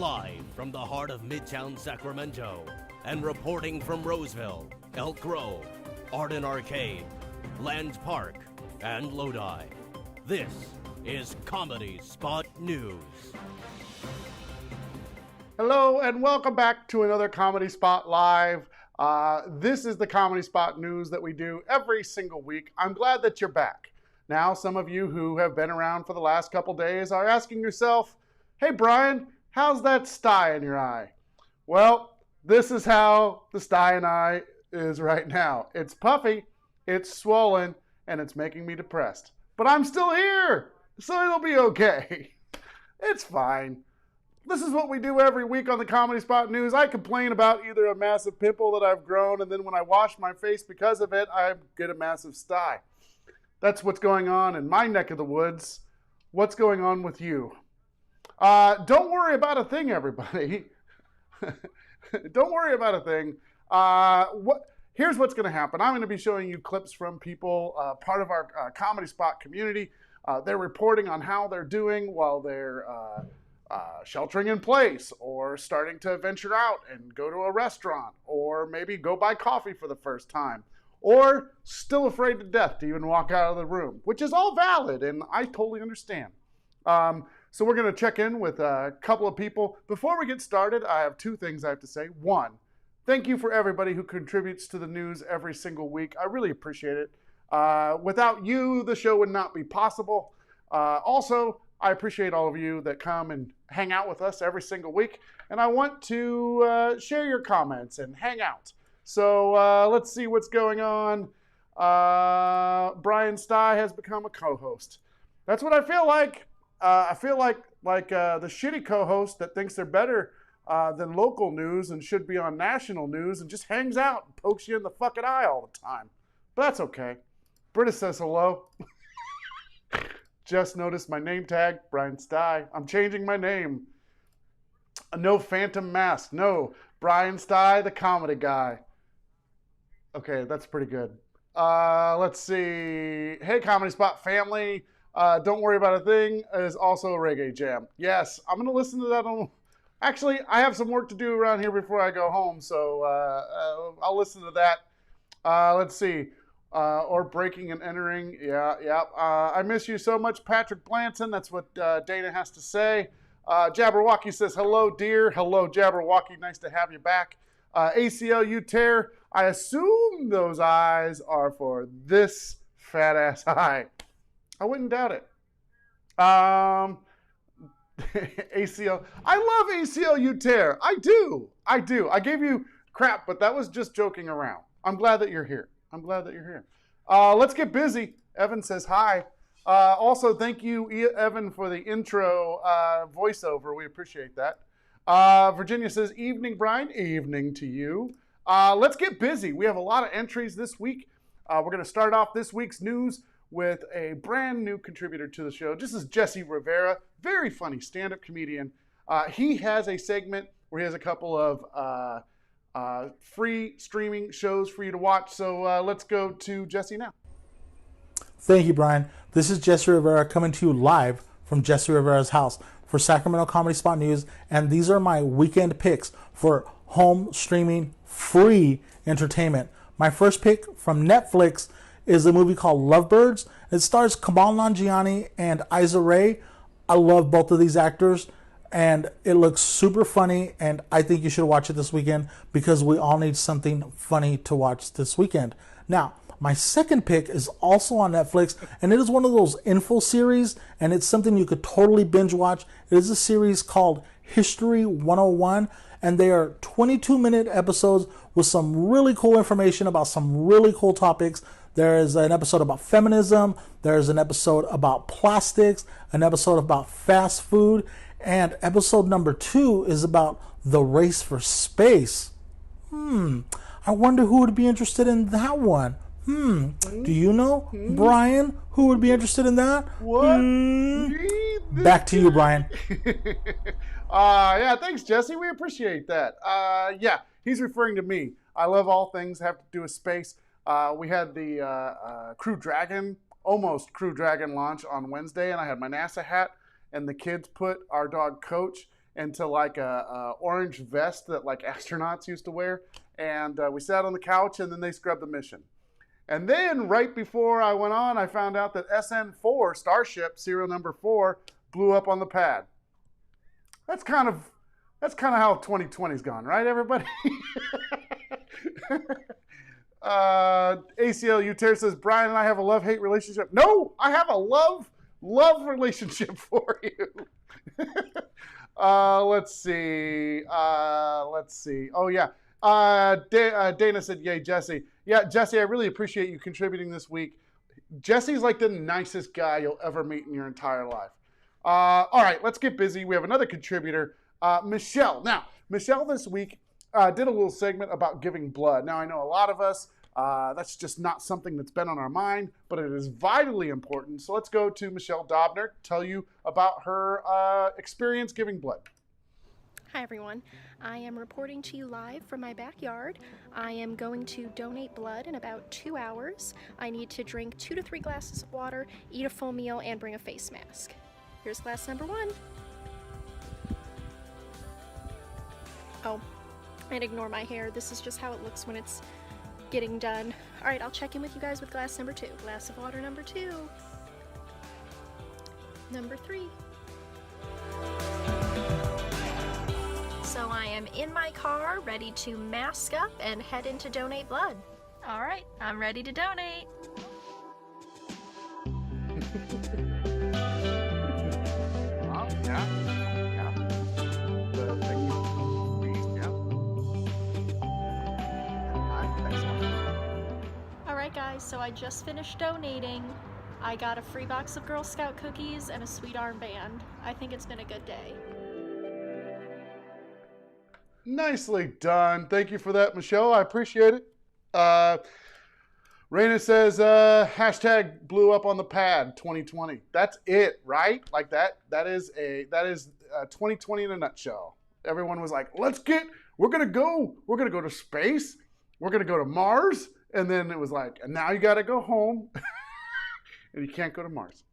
Live from the heart of Midtown Sacramento and reporting from Roseville, Elk Grove, Arden Arcade, Land Park, and Lodi. This is Comedy Spot News. Hello and welcome back to another Comedy Spot Live. This is the Comedy Spot News that we do every single week. I'm glad that you're back. Now, some of you who have been around for the last couple days are asking yourself, hey Brian, how's that sty in your eye? Well, this is how the sty in eye is right now. It's puffy, it's swollen, and it's making me depressed. But I'm still here, so it'll be okay. It's fine. This is what we do every week on the Comedy Spot News. I complain about either a massive pimple that I've grown, and then when I wash my face because of it, I get a massive sty. That's what's going on in my neck of the woods. What's going on with you? Don't worry about a thing, everybody. Don't worry about a thing. Here's what's going to happen. I'm going to be showing you clips from people, part of our Comedy Spot community. They're reporting on how they're doing while they're sheltering in place, or starting to venture out and go to a restaurant, or maybe go buy coffee for the first time, or still afraid to death to even walk out of the room, which is all valid, and I totally understand. So we're going to check in with a couple of people. Before we get started, I have two things I have to say. One, thank you for everybody who contributes to the news every single week. I really appreciate it. Without you, the show would not be possible. Also, I appreciate all of you that come and hang out with us every single week. And I want to share your comments and hang out. So let's see what's going on. Brian Sty has become a co-host. That's what I feel like. I feel like the shitty co-host that thinks they're better than local news and should be on national news and just hangs out and pokes you in the fucking eye all the time. But that's okay. Britta says hello. Just noticed my name tag, Brian Sty. I'm changing my name. No phantom mask. No, Brian Sty, the comedy guy. Okay, that's pretty good. Let's see. Hey, Comedy Spot family. Don't worry about a thing is also a reggae jam. Yes, I'm going to listen to that. Actually, I have some work to do around here before I go home, so I'll listen to that. Let's see. Or breaking and entering. Yeah. I miss you so much, Patrick Blanton. That's what Dana has to say. Jabberwocky says, hello, dear. Hello, Jabberwocky. Nice to have you back. ACLU tear. I assume those eyes are for this fat ass eye. I wouldn't doubt it. ACL. I love ACLU tear. I do. I gave you crap, but that was just joking around. I'm glad that you're here. Let's get busy. Evan says hi. Also, thank you, Evan, for the intro voiceover. We appreciate that. Virginia says, evening, Brian. Evening to you. Let's get busy. We have a lot of entries this week. We're going to start off this week's news with a brand new contributor to the show. This is Jesse Rivera, very funny stand-up comedian. He has a segment where he has a couple of free streaming shows for you to watch. So let's go to Jesse now. Thank you, Brian. This is Jesse Rivera coming to you live from Jesse Rivera's house for Sacramento Comedy Spot News, and these are my weekend picks for home streaming free entertainment. My first pick from Netflix is a movie called Lovebirds. It stars Kamal Nanjiani and Issa Rae. I love both of these actors, and it looks super funny, and I think you should watch it this weekend because we all need something funny to watch this weekend. Now, my second pick is also on Netflix, and it is one of those info series, and it's something you could totally binge watch. It is a series called History 101, and they are 22-minute episodes with some really cool information about some really cool topics. There is an episode about feminism, there's an episode about plastics, an episode about fast food, and episode number 2 is about the race for space. I wonder who would be interested in that one. Do you know, Brian, who would be interested in that? What? Back to you, Brian. Yeah, thanks, Jesse. We appreciate that. Yeah, he's referring to me. I love all things that have to do with space. We had the Crew Dragon, almost Crew Dragon launch on Wednesday, and I had my NASA hat, and the kids put our dog Coach into like a orange vest that like astronauts used to wear. And we sat on the couch, and then they scrubbed the mission. And then right before I went on, I found out that SN4, Starship, serial number 4, blew up on the pad. That's kind of how 2020's gone, right, everybody? ACLU Terry says, Brian and I have a love-hate relationship. No, I have a love relationship for you. Let's see. Oh, yeah. Dana said, yay, Jesse. Yeah, Jesse, I really appreciate you contributing this week. Jesse's like the nicest guy you'll ever meet in your entire life. All right, let's get busy. We have another contributor, Michelle. Now, Michelle this week did a little segment about giving blood. Now, I know a lot of us, that's just not something that's been on our mind, but it is vitally important. So let's go to Michelle Dobler, tell you about her experience giving blood. Hi everyone, I am reporting to you live from my backyard. I am going to donate blood in about 2 hours. I need to drink 2 to 3 glasses of water, eat a full meal, and bring a face mask. Here's glass number 1. Oh, and ignore my hair. This is just how it looks when it's getting done. Alright, I'll check in with you guys with glass number 2. Glass of water number 2. Number 3. So I am in my car, ready to mask up and head in to donate blood. All right, I'm ready to donate. Oh, yeah. The thing you read, yeah. All right, guys, so I just finished donating. I got a free box of Girl Scout cookies and a sweet armband. I think it's been a good day. Nicely done. Thank you for that, Michelle. I appreciate it. Raina says, hashtag blew up on the pad 2020. That's it, right? Like that is 2020 in a nutshell. Everyone was like, we're going to go to space. We're going to go to Mars. And then it was like, and now you got to go home and you can't go to Mars.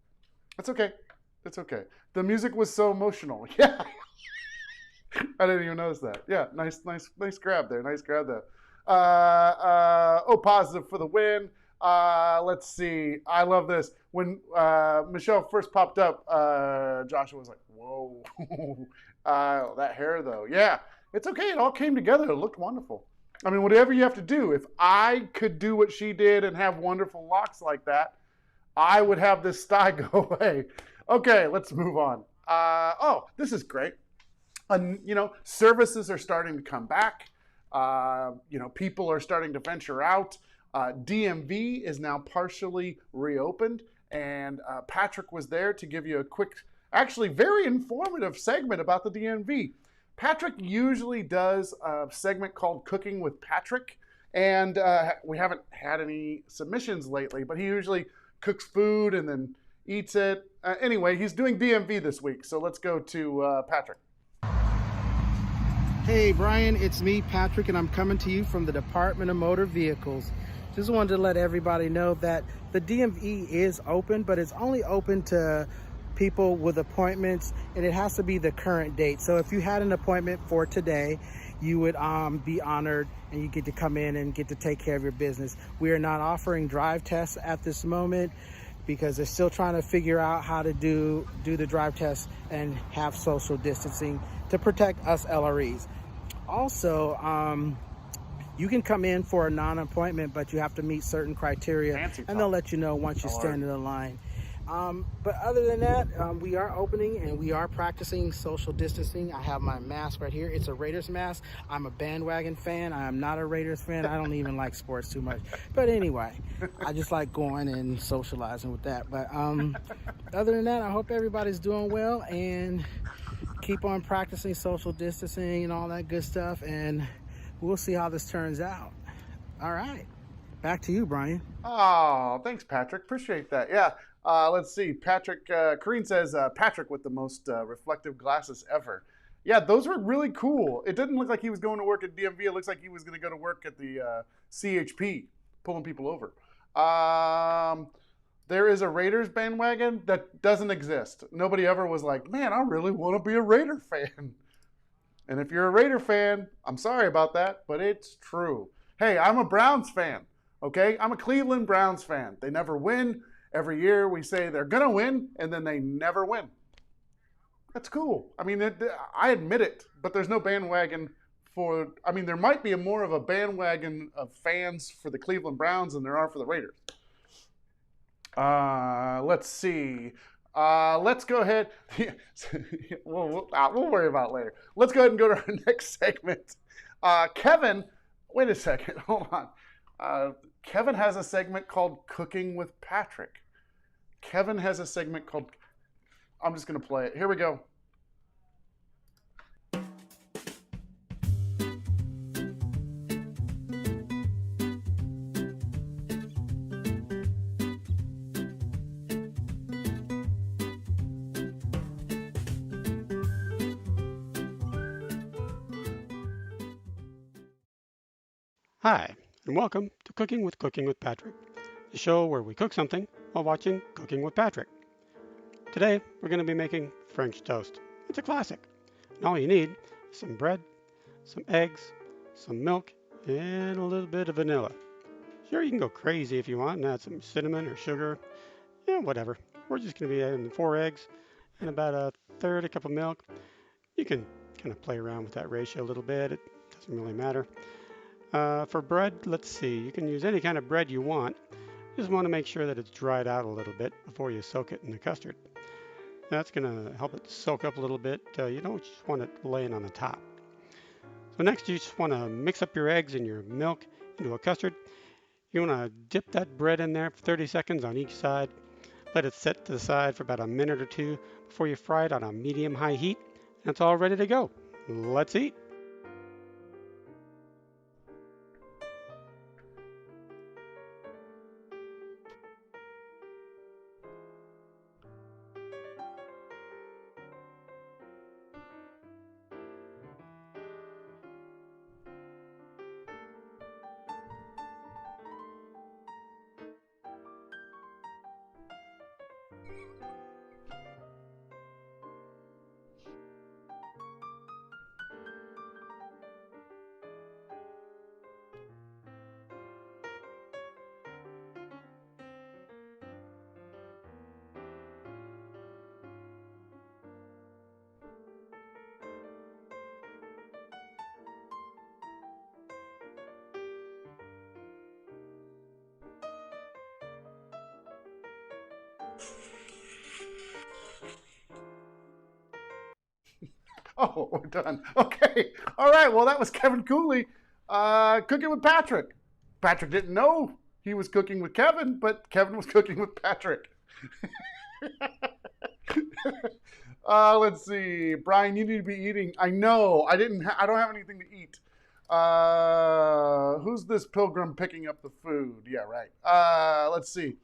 That's okay. It's okay. The music was so emotional. Yeah. I didn't even notice that. Yeah, nice grab there. Nice grab there. Positive for the win. Let's see. I love this. When Michelle first popped up, Joshua was like, whoa. That hair, though. Yeah, it's okay. It all came together. It looked wonderful. I mean, whatever you have to do. If I could do what she did and have wonderful locks like that, I would have this style go away. Okay, let's move on. This is great. Services are starting to come back. People are starting to venture out. DMV is now partially reopened, and Patrick was there to give you a quick, actually very informative segment about the DMV. Patrick usually does a segment called Cooking with Patrick, and we haven't had any submissions lately, but he usually cooks food and then eats it. Anyway, he's doing DMV this week, so let's go to Patrick. Hey Brian, it's me, Patrick, and I'm coming to you from the Department of Motor Vehicles. Just wanted to let everybody know that the DMV is open, but it's only open to people with appointments, and it has to be the current date. So if you had an appointment for today, you would be honored and you get to come in and get to take care of your business. We are not offering drive tests at this moment because they're still trying to figure out how to do the drive test and have social distancing to protect us LREs. Also, you can come in for a non-appointment, but you have to meet certain criteria, and they'll let you know once you stand in the line. But other than that, we are opening and we are practicing social distancing. I have my mask right here. It's a Raiders mask. I'm a bandwagon fan. I am not a Raiders fan. I don't even like sports too much. But anyway, I just like going and socializing with that. But other than that, I hope everybody's doing well and keep on practicing social distancing and all that good stuff, and we'll see how this turns out. All right, back to you, Brian. Oh, thanks, Patrick. Appreciate that. Yeah, let's see. Patrick, Carine says, Patrick with the most reflective glasses ever. Yeah, those were really cool. It didn't look like he was going to work at DMV. It looks like he was going to go to work at the CHP, pulling people over. There is a Raiders bandwagon that doesn't exist. Nobody ever was like, man, I really want to be a Raider fan. And if you're a Raider fan, I'm sorry about that, but it's true. Hey, I'm a Browns fan, okay? I'm a Cleveland Browns fan. They never win. Every year we say they're going to win, and then they never win. That's cool. I mean, I admit it, but there's no bandwagon for, I mean, there might be more of a bandwagon of fans for the Cleveland Browns than there are for the Raiders. Let's see. Let's go ahead. we'll worry about it later. Let's go ahead and go to our next segment. Kevin, wait a second. Hold on. Kevin has a segment called Cooking with Patrick. Kevin has a segment called, I'm just going to play it. Here we go. Hi, and welcome to Cooking with Patrick, the show where we cook something while watching Cooking with Patrick. Today, we're going to be making French toast. It's a classic. And all you need is some bread, some eggs, some milk, and a little bit of vanilla. Sure, you can go crazy if you want and add some cinnamon or sugar. Yeah, whatever. We're just going to be adding 4 eggs and about a third a cup of milk. You can kind of play around with that ratio a little bit. It doesn't really matter. For bread, let's see, you can use any kind of bread you want. You just want to make sure that it's dried out a little bit before you soak it in the custard. That's going to help it soak up a little bit. You don't just want it laying on the top. So next you just want to mix up your eggs and your milk into a custard. You want to dip that bread in there for 30 seconds on each side. Let it set to the side for about a minute or two before you fry it on a medium-high heat. And it's all ready to go. Let's eat. Oh, we're done. Okay. All right. Well, that was Kevin Cooley cooking with Patrick. Patrick didn't know he was cooking with Kevin, but Kevin was cooking with Patrick. Let's see. Brian, you need to be eating. I know. I don't have anything to eat. Who's this pilgrim picking up the food? Yeah, right. Let's see.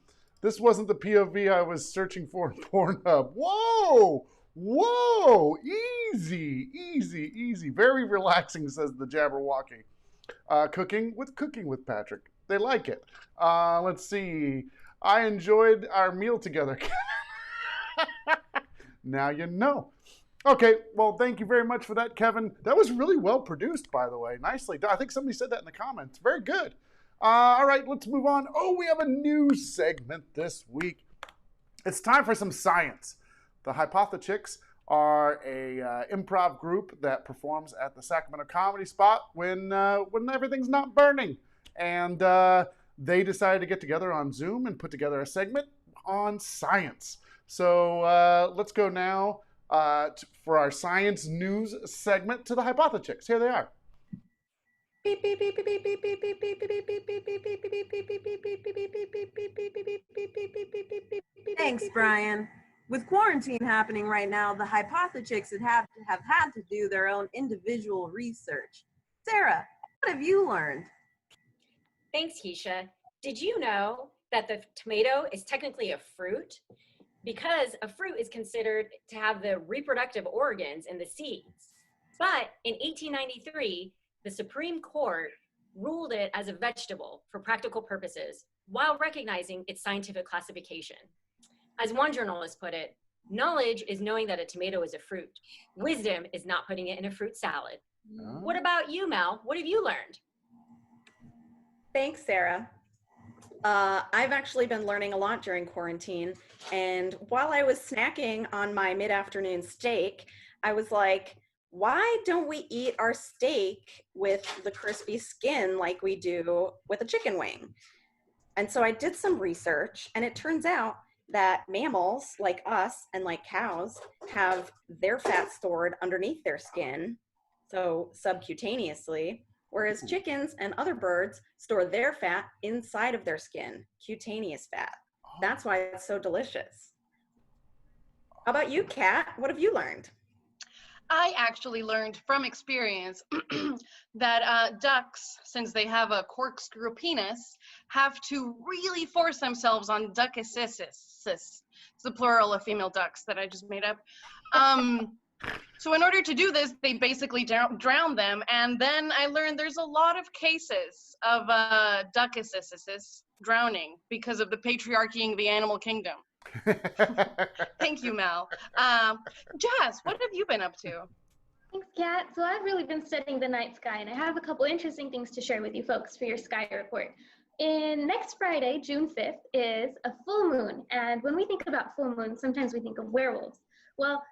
This wasn't the POV I was searching for in Pornhub. Whoa! Whoa! Easy, easy, easy. Very relaxing, says the Jabberwocky. Cooking with Patrick. They like it. Let's see. I enjoyed our meal together. Now you know. Okay, well, thank you very much for that, Kevin. That was really well produced, by the way. Nicely done. I think somebody said that in the comments. Very good. All right, let's move on. Oh, we have a new segment this week. It's time for some science. The Hypothechicks are a improv group that performs at the Sacramento Comedy Spot when everything's not burning. And they decided to get together on Zoom and put together a segment on science. So let's go now for our science news segment to the Hypothechicks. Here they are. Thanks, Brian. With quarantine happening right now, the Hypothechicks have had to do their own individual research. Sarah, what have you learned? Thanks, Keisha. Did you know that the tomato is technically a fruit? Because a fruit is considered to have the reproductive organs in the seeds. But in 1893, the Supreme Court ruled it as a vegetable for practical purposes while recognizing its scientific classification. As one journalist put it, Knowledge is knowing that a tomato is a fruit. Wisdom is not putting it in a fruit salad. Oh. What about you, Mel? What have you learned? Thanks, Sarah. I've actually been learning a lot during quarantine. And while I was snacking on my mid-afternoon steak, I was like, why don't we eat our steak with the crispy skin like we do with a chicken wing? And so I did some research, and it turns out that mammals like us and like cows have their fat stored underneath their skin, so subcutaneously, whereas chickens and other birds store their fat inside of their skin, cutaneous fat. That's why it's so delicious. How about you, Kat? What have you learned? I actually learned from experience that ducks, since they have a corkscrew penis, have to really force themselves on duckesses. It's the plural of female ducks that I just made up. So in order to do this, they basically drown them. And then I learned there's a lot of cases of duckesses drowning because of the patriarchy in the animal kingdom. Thank you, Mel. Jazz, what have you been up to? Thanks, Kat. So I've really been studying the night sky, and I have a couple interesting things to share with you folks for your sky report. Next Friday, June 5th, is a full moon, and when we think about full moon, sometimes we think of werewolves. Well,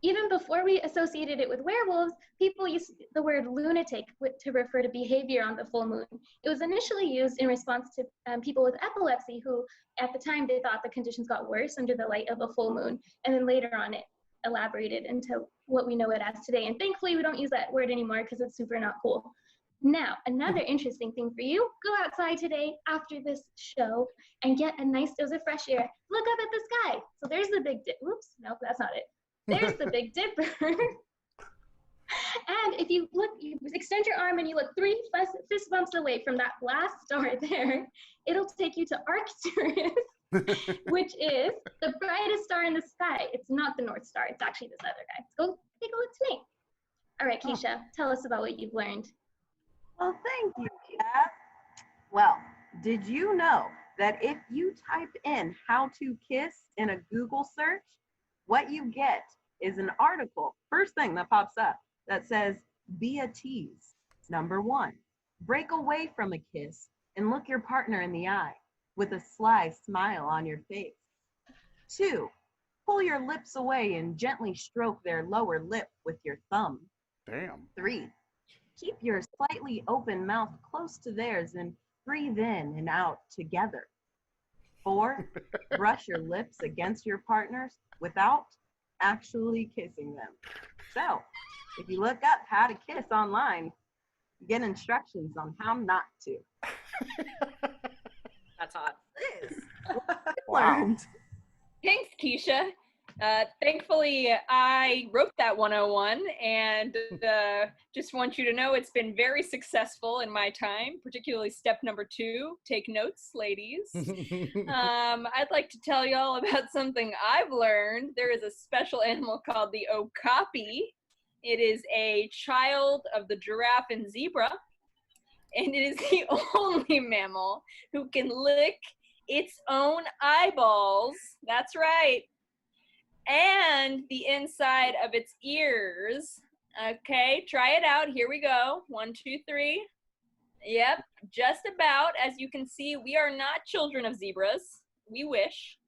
even before we associated it with werewolves, people used the word lunatic to refer to behavior on the full moon. It was initially used in response to people with epilepsy who, at the time, they thought the conditions got worse under the light of a full moon. And then later on, it elaborated into what we know it as today. And thankfully, we don't use that word anymore because it's super not cool. Now, another interesting thing for you, go outside today after this show and get a nice dose of fresh air. Look up at the sky. So there's the big dip. Oops, no, that's not it. There's the Big Dipper. And if you look, you extend your arm and you look 3 fist bumps away from that last star there, it'll take you to Arcturus, which is the brightest star in the sky. It's not the North Star. It's actually this other guy. So go take a look tonight. All right, Keisha, tell us about what you've learned. Well, thank you, Kat. Well, did you know that if you type in how to kiss in a Google search, what you get is an article, first thing that pops up, that says, be a tease. Number 1, break away from a kiss and look your partner in the eye with a sly smile on your face. 2, pull your lips away and gently stroke their lower lip with your thumb. Damn. 3, keep your slightly open mouth close to theirs and breathe in and out together. 4, brush your lips against your partner's without actually kissing them. So, if you look up how to kiss online, you get instructions on how not to. That's hot. Wow. Thanks, Keisha. Thankfully, I wrote that 101, and just want you to know it's been very successful in my time, particularly step number 2, take notes, ladies. I'd like to tell you all about something I've learned. There is a special animal called the okapi. It is a child of the giraffe and zebra, and it is the only mammal who can lick its own eyeballs. That's right. And the inside of its ears. Okay, try it out. Here we go. 1, 2, 3. Yep, just about. As you can see, we are not children of zebras. We wish.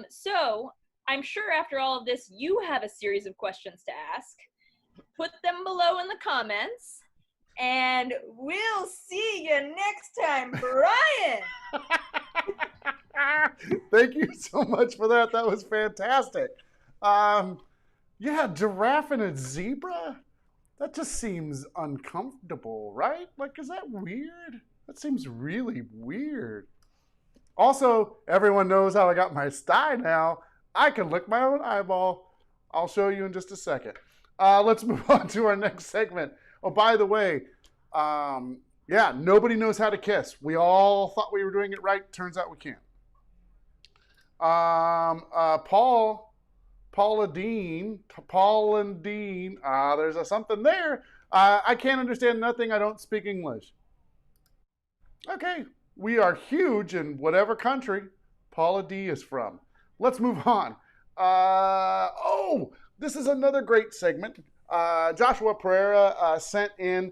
So I'm sure after all of this, you have a series of questions to ask. Put them below in the comments. And we'll see you next time, Brian. Thank you so much for that. That was fantastic. Yeah, giraffe and a zebra? That just seems uncomfortable, right? Like, is that weird? That seems really weird. Also, everyone knows how I got my sty now. I can lick my own eyeball. I'll show you in just a second. Let's move on to our next segment. Oh, by the way, yeah, nobody knows how to kiss. We all thought we were doing it right. Turns out we can't. Paula Dean, there's something there. I can't understand nothing. I don't speak English. Okay, we are huge in whatever country Paula D is from. Let's move on. This is another great segment. Joshua Pereira sent in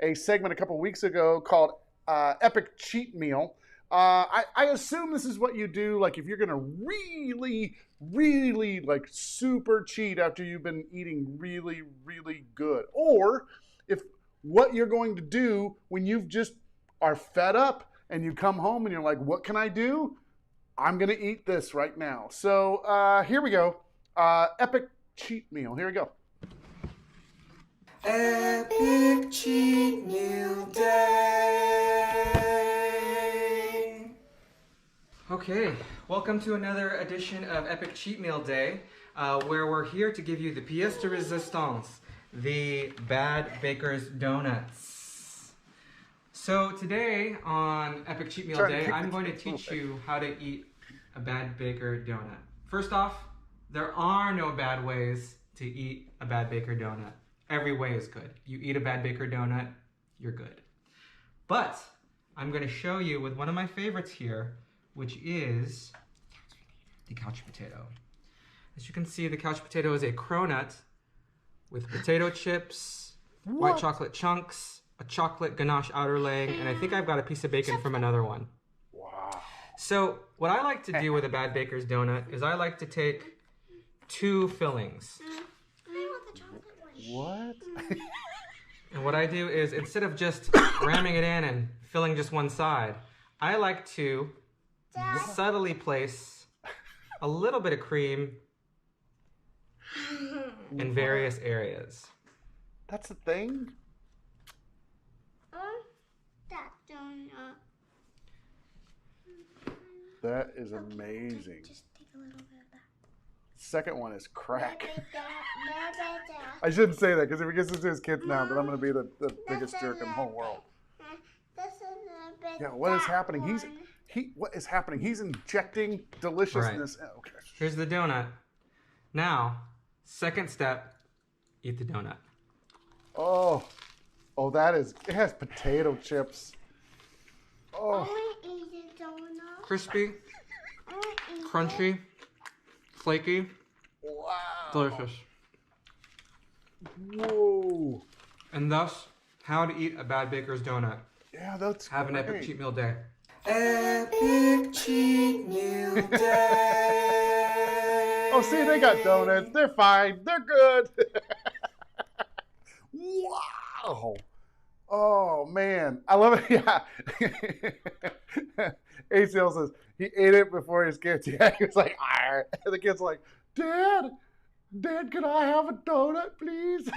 a segment a couple weeks ago called Epic Cheat Meal. I assume this is what you do, like if you're going to really, really like super cheat after you've been eating really, really good. Or if what you're going to do when you've just are fed up and you come home and you're like, what can I do? I'm going to eat this right now. So here we go. Epic cheat meal. Here we go. Epic cheat meal day. Okay, welcome to another edition of Epic Cheat Meal Day, where we're here to give you the pièce de résistance, the Bad Baker's Donuts. So today on Epic Cheat Meal Day, I'm going to teach you how to eat a Bad Baker donut. First off, there are no bad ways to eat a Bad Baker donut. Every way is good. You eat a Bad Baker donut, you're good. But I'm going to show you with one of my favorites here, which is the couch potato. As you can see, the couch potato is a cronut with potato chips, white chocolate chunks, a chocolate ganache outer laying, and I think I've got a piece of bacon from another one. Wow. So what I like to do with a Bad Baker's donut is I like to take 2 fillings. What? And what I do is, instead of just ramming it in and filling just one side, I like to subtly place a little bit of cream in various areas. That's a thing? That is amazing. Just take a little bit of that. Second one is crack. I shouldn't say that because if he gets into his kids now, then I'm going to be the biggest jerk in the whole world. Yeah, what is happening? What is happening? He's injecting deliciousness. Right. Okay. Here's the donut. Now, second step, eat the donut. Oh, it has potato chips. Oh. Crispy, crunchy, flaky, wow. Delicious. Whoa. And thus, how to eat a Bad Baker's donut. Yeah, that's Have an epic cheat meal day. Epic cheat meal day. Oh, see, they got donuts. They're fine. They're good. Wow. Oh, man. I love it. Yeah. ACL says he ate it before his kids. Yeah, he was like, "Arr." And the kid's like, Dad, can I have a donut, please?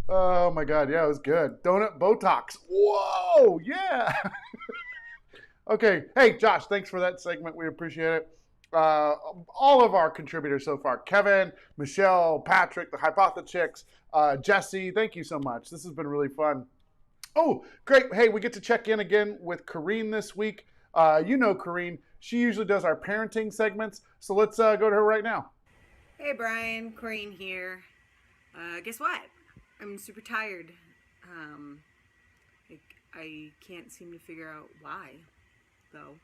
Oh, my God. Yeah, it was good. Donut Botox. Whoa, yeah. Okay. Hey, Josh, thanks for that segment. We appreciate it. All of our contributors so far, Kevin, Michelle, Patrick, the Hypotha Chicks, Jesse, thank you so much. This has been really fun. Oh, great. Hey, we get to check in again with Carine this week. You know Carine. She usually does our parenting segments. So let's go to her right now. Hey, Brian. Carine here. Guess what? I'm super tired. I can't seem to figure out why, though.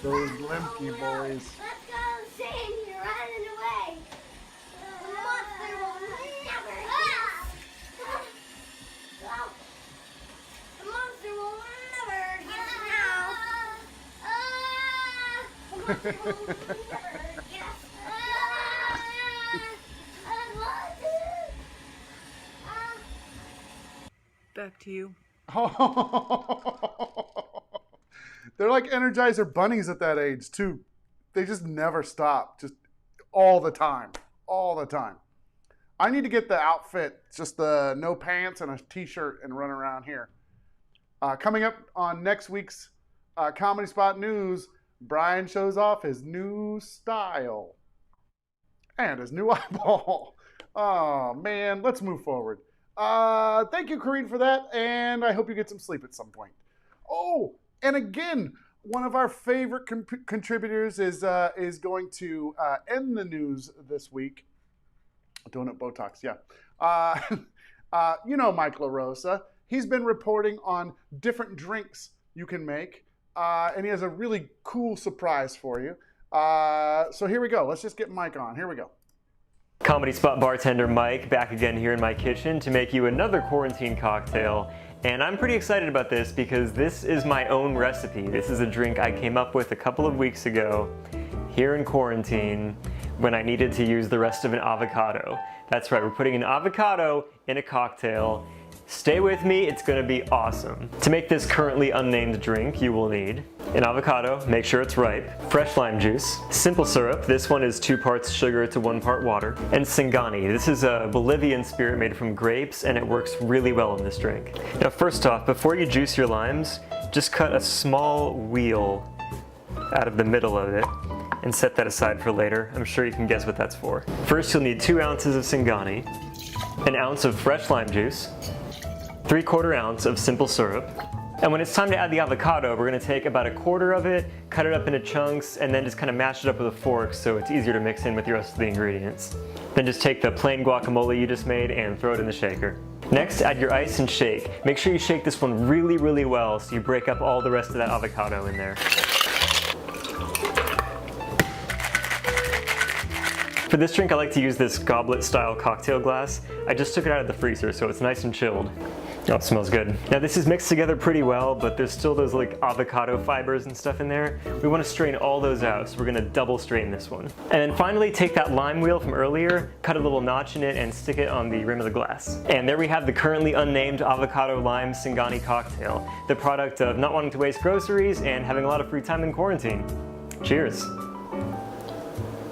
Those Lemke boys. Let's go, Sam. You're running away. The monster will never get us. The monster will never get us now. The monster will never get us. Back to you. They're like Energizer bunnies at that age, too. They just never stop. Just all the time. All the time. I need to get the outfit, just the no pants and a t-shirt and run around here. Coming up on next week's Comedy Spot News, Brian shows off his new style. And his new eyeball. Oh, man. Let's move forward. Thank you, Carine, for that. And I hope you get some sleep at some point. Oh, and again, one of our favorite contributors is going to end the news this week. Donut Botox, yeah. You know Mike LaRosa. He's been reporting on different drinks you can make, and he has a really cool surprise for you. So here we go. Let's just get Mike on. Here we go. Comedy Spot bartender Mike back again here in my kitchen to make you another quarantine cocktail. And I'm pretty excited about this because this is my own recipe. This is a drink I came up with a couple of weeks ago here in quarantine when I needed to use the rest of an avocado. That's right, we're putting an avocado in a cocktail. Stay with me, it's gonna be awesome. To make this currently unnamed drink, you will need an avocado, make sure it's ripe, fresh lime juice, simple syrup, this one is 2 parts sugar to 1 part water, and Singani. This is a Bolivian spirit made from grapes and it works really well in this drink. Now first off, before you juice your limes, just cut a small wheel out of the middle of it and set that aside for later. I'm sure you can guess what that's for. First you'll need 2 ounces of Singani, 1 ounce of fresh lime juice, 3/4 ounce of simple syrup. And when it's time to add the avocado, we're gonna take about 1/4 of it, cut it up into chunks, and then just kind of mash it up with a fork so it's easier to mix in with the rest of the ingredients. Then just take the plain guacamole you just made and throw it in the shaker. Next, add your ice and shake. Make sure you shake this one really, really well so you break up all the rest of that avocado in there. For this drink, I like to use this goblet-style cocktail glass. I just took it out of the freezer, so it's nice and chilled. Oh, it smells good. Now this is mixed together pretty well, but there's still those like avocado fibers and stuff in there. We want to strain all those out, so we're gonna double strain this one. And then finally, take that lime wheel from earlier, cut a little notch in it, and stick it on the rim of the glass. And there we have the currently unnamed avocado lime Singani cocktail, the product of not wanting to waste groceries and having a lot of free time in quarantine. Cheers.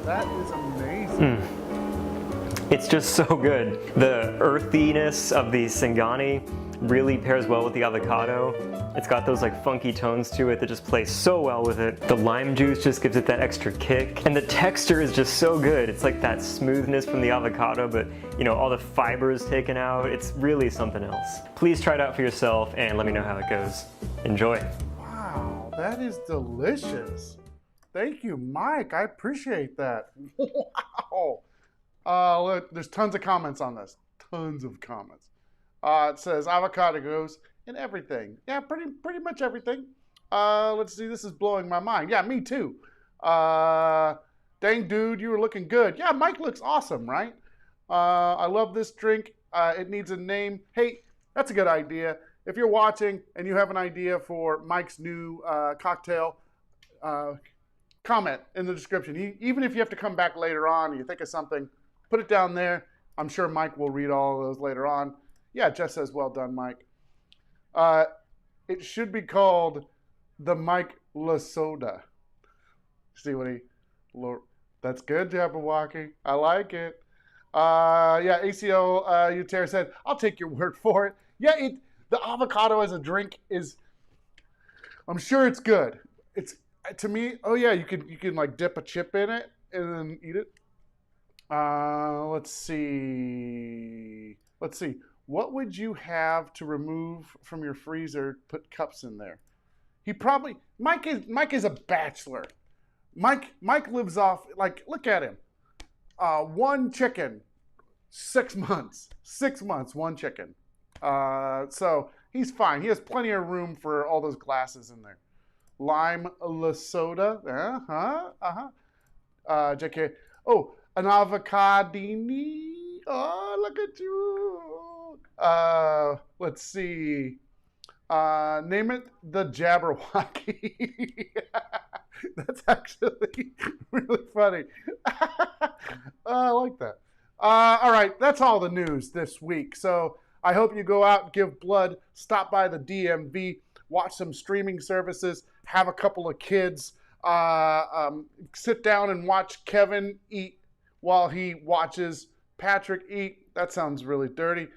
That is amazing. It's just so good. The earthiness of the Singani really pairs well with the avocado. It's got those like funky tones to it that just play so well with it. The lime juice just gives it that extra kick. And the texture is just so good. It's like that smoothness from the avocado, but you know, all the fibers taken out. It's really something else. Please try it out for yourself and let me know how it goes. Enjoy. Wow, that is delicious. Thank you, Mike. I appreciate that. Wow. Look, there's tons of comments on this. Tons of comments. It says avocado goes in everything. Yeah, pretty much everything. Let's see. This is blowing my mind. Yeah, me too. Dang, dude, you were looking good. Yeah, Mike looks awesome, right? I love this drink. It needs a name. Hey, that's a good idea. If you're watching and you have an idea for Mike's new cocktail, comment in the description. Even if you have to come back later on and you think of something, put it down there. I'm sure Mike will read all of those later on. Yeah, Jess says, well done, Mike. It should be called the Mike La Soda. See what that's good, Jabberwocky. I like it. Yeah, ACL Utera said, I'll take your word for it. Yeah, the avocado as a drink is, I'm sure it's good. It's, to me, oh yeah, you can like dip a chip in it and then eat it. Let's see. What would you have to remove from your freezer? Put cups in there. Mike is a bachelor. Mike lives off, like, look at him. 1 chicken, 6 months. 6 months, 1 chicken. So he's fine. He has plenty of room for all those glasses in there. Lime La Soda. JK. Oh, an avocadini. Oh, look at you. Let's see. Name it the Jabberwocky. That's actually really funny. I like that. All right, that's all the news this week. So I hope you go out, give blood, stop by the DMV, watch some streaming services, have a couple of kids, sit down and watch Kevin eat while he watches Patrick eat. That sounds really dirty.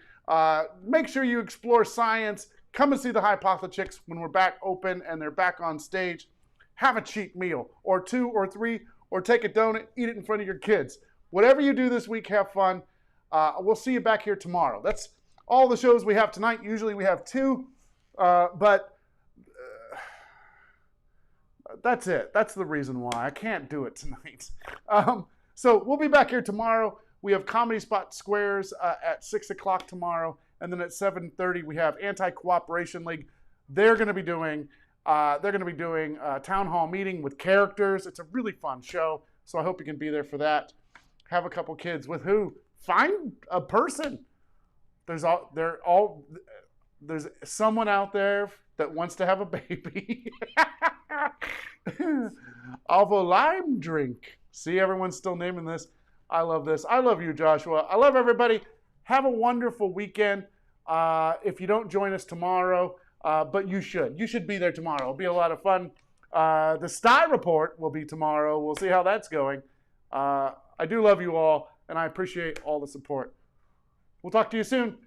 Make sure you explore science. Come and see the Hypothetics when we're back open and they're back on stage. Have a cheap meal, or 2 or 3, or take a donut, eat it in front of your kids. Whatever you do this week, have fun. We'll see you back here tomorrow. That's all the shows we have tonight. Usually we have 2, but That's it. That's the reason why. I can't do it tonight. So we'll be back here tomorrow. We have Comedy Spot Squares at 6 o'clock tomorrow. And then at 7:30, we have Anti-Cooperation League. They're going to be doing a town hall meeting with characters. It's a really fun show. So I hope you can be there for that. Have a couple kids with who? Find a person. There's someone out there that wants to have a baby. Of a lime drink. See, everyone's still naming this. I love this. I love you, Joshua. I love everybody. Have a wonderful weekend. If you don't join us tomorrow, but you should. You should be there tomorrow. It'll be a lot of fun. The Sty Report will be tomorrow. We'll see how that's going. I do love you all, and I appreciate all the support. We'll talk to you soon.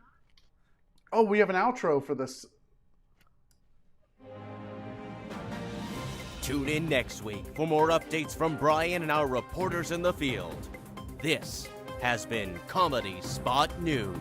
Oh, we have an outro for this. Tune in next week for more updates from Brian and our reporters in the field. This has been Comedy Spot News.